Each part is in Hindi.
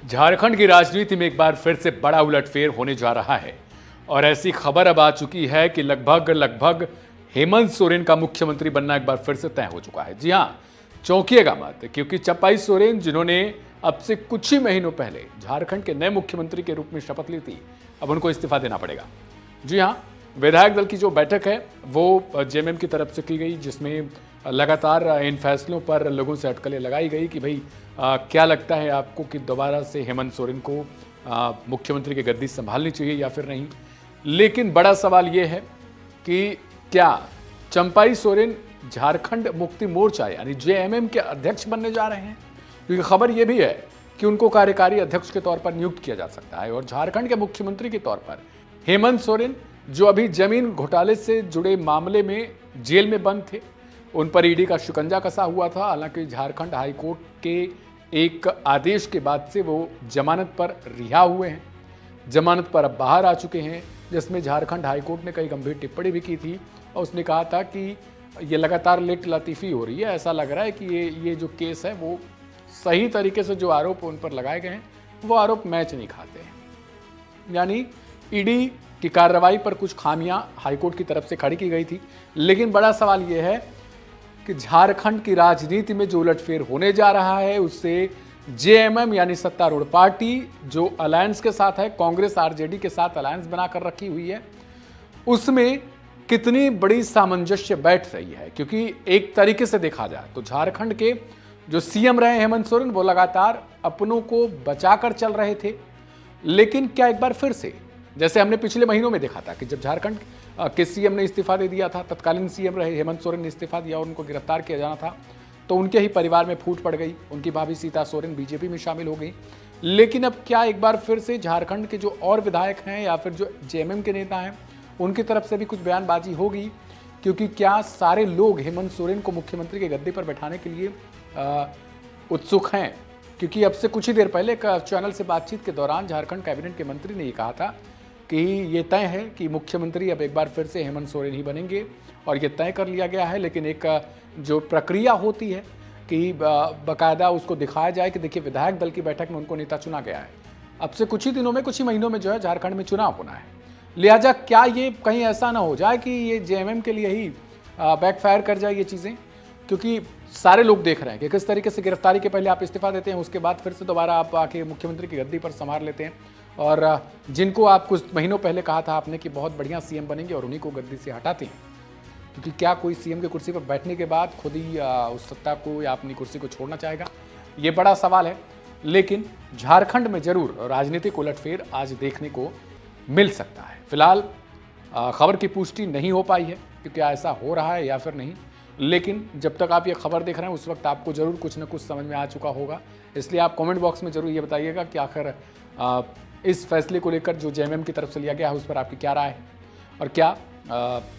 झारखंड की राजनीति में एक बार फिर से बड़ा उलटफेर होने जा रहा है और ऐसी खबर अब आ चुकी है कि लगभग हेमंत सोरेन का मुख्यमंत्री बनना एक बार फिर से तय हो चुका है। जी हां, चौंकिएगा मत, क्योंकि चंपाई सोरेन जिन्होंने अब से कुछ ही महीनों पहले झारखंड के नए मुख्यमंत्री के रूप में शपथ ली थी, अब उनको इस्तीफा देना पड़ेगा। जी हां, विधायक दल की जो बैठक है वो जेएमएम की तरफ से की गई, जिसमें लगातार इन फैसलों पर लोगों से अटकलें लगाई गई कि भाई क्या लगता है आपको कि दोबारा से हेमंत सोरेन को मुख्यमंत्री की गद्दी संभालनी चाहिए या फिर नहीं। लेकिन बड़ा सवाल ये है कि क्या चंपाई सोरेन झारखंड मुक्ति मोर्चा यानी जेएमएम के अध्यक्ष बनने जा रहे हैं, क्योंकि खबर यह भी है कि उनको कार्यकारी अध्यक्ष के तौर पर नियुक्त किया जा सकता है और झारखंड के मुख्यमंत्री के तौर पर हेमंत सोरेन, जो अभी जमीन घोटाले से जुड़े मामले में जेल में बंद थे, उन पर ईडी का शिकंजा कसा हुआ था। हालांकि झारखंड हाईकोर्ट के एक आदेश के बाद से वो जमानत पर रिहा हुए हैं, जमानत पर अब बाहर आ चुके हैं, जिसमें झारखंड हाईकोर्ट ने कई गंभीर टिप्पणी भी की थी और उसने कहा था कि ये लगातार लेट लतीफ़ी हो रही है। ऐसा लग रहा है कि ये जो केस है वो सही तरीके से जो आरोप उन पर लगाए गए हैं वो आरोप मैच नहीं खाते हैं। यानी ईडी की कार्रवाई पर कुछ खामियां हाईकोर्ट की तरफ से खड़ी की गई थी। लेकिन बड़ा सवाल यह है कि झारखंड की राजनीति में जो उलटफेर होने जा रहा है उससे जेएमएम यानी सत्तारूढ़ पार्टी जो अलायंस के साथ है, कांग्रेस आरजेडी के साथ अलायंस बनाकर रखी हुई है, उसमें कितनी बड़ी सामंजस्य बैठ रही है। क्योंकि एक तरीके से देखा जाए तो झारखंड के जो सीएम रहे हेमंत सोरेन वो लगातार अपनों को बचाकर चल रहे थे। लेकिन क्या एक बार फिर से, जैसे हमने पिछले महीनों में देखा था कि जब झारखंड के सीएम ने इस्तीफा दे दिया था, तत्कालीन सीएम रहे हेमंत सोरेन ने इस्तीफा दिया और उनको गिरफ्तार किया जाना था, तो उनके ही परिवार में फूट पड़ गई, उनकी भाभी सीता सोरेन बीजेपी में शामिल हो गई। लेकिन अब क्या एक बार फिर से झारखंड के जो और विधायक हैं या फिर जो जेएमएम के नेता हैं उनकी तरफ से भी कुछ बयानबाजी होगी? क्योंकि क्या सारे लोग हेमंत सोरेन को मुख्यमंत्री के गद्दे पर बैठाने के लिए उत्सुक हैं? क्योंकि अब से कुछ ही देर पहले एक चैनल से बातचीत के दौरान झारखंड कैबिनेट के मंत्री ने ये कहा था कि ये तय है कि मुख्यमंत्री अब एक बार फिर से हेमंत सोरेन ही बनेंगे और ये तय कर लिया गया है। लेकिन एक जो प्रक्रिया होती है कि बाकायदा उसको दिखाया जाए कि देखिए विधायक दल की बैठक में उनको नेता चुना गया है। अब से कुछ ही दिनों में, कुछ ही महीनों में जो है झारखंड में चुनाव होना है। लिहाजा क्या ये कहीं ऐसा ना हो जाए कि ये जेएमएम के लिए ही बैकफायर कर जाए ये चीज़ें, क्योंकि सारे लोग देख रहे हैं कि किस तरीके से गिरफ्तारी के पहले आप इस्तीफा देते हैं, उसके बाद फिर से दोबारा आप आके मुख्यमंत्री की गद्दी पर संभाल लेते हैं और जिनको आप कुछ महीनों पहले कहा था आपने कि बहुत बढ़िया सीएम बनेंगे और उन्हीं को गद्दी से हटाते हैं। क्योंकि क्या कोई सीएम की कुर्सी पर बैठने के बाद खुद ही उस सत्ता को या अपनी कुर्सी को छोड़ना चाहेगा? ये बड़ा सवाल है। लेकिन झारखंड में जरूर राजनीतिक उलटफेर आज देखने को मिल सकता है। फिलहाल खबर की पुष्टि नहीं हो पाई है कि क्या ऐसा हो रहा है या फिर नहीं, लेकिन जब तक आप ये खबर देख रहे हैं उस वक्त आपको जरूर कुछ ना कुछ समझ में आ चुका होगा। इसलिए आप कमेंट बॉक्स में जरूर ये बताइएगा कि आखिर इस फैसले को लेकर जो जेएमएम की तरफ से लिया गया है उस पर आपकी क्या राय है और क्या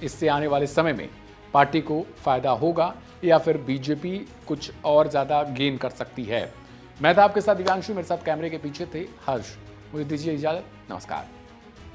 इससे आने वाले समय में पार्टी को फ़ायदा होगा या फिर बीजेपी कुछ और ज़्यादा गेन कर सकती है। मैं था आपके साथ दिव्यांशु, मेरे साथ कैमरे के पीछे थे हर्ष। मुझे दीजिए इजाज़त, नमस्कार।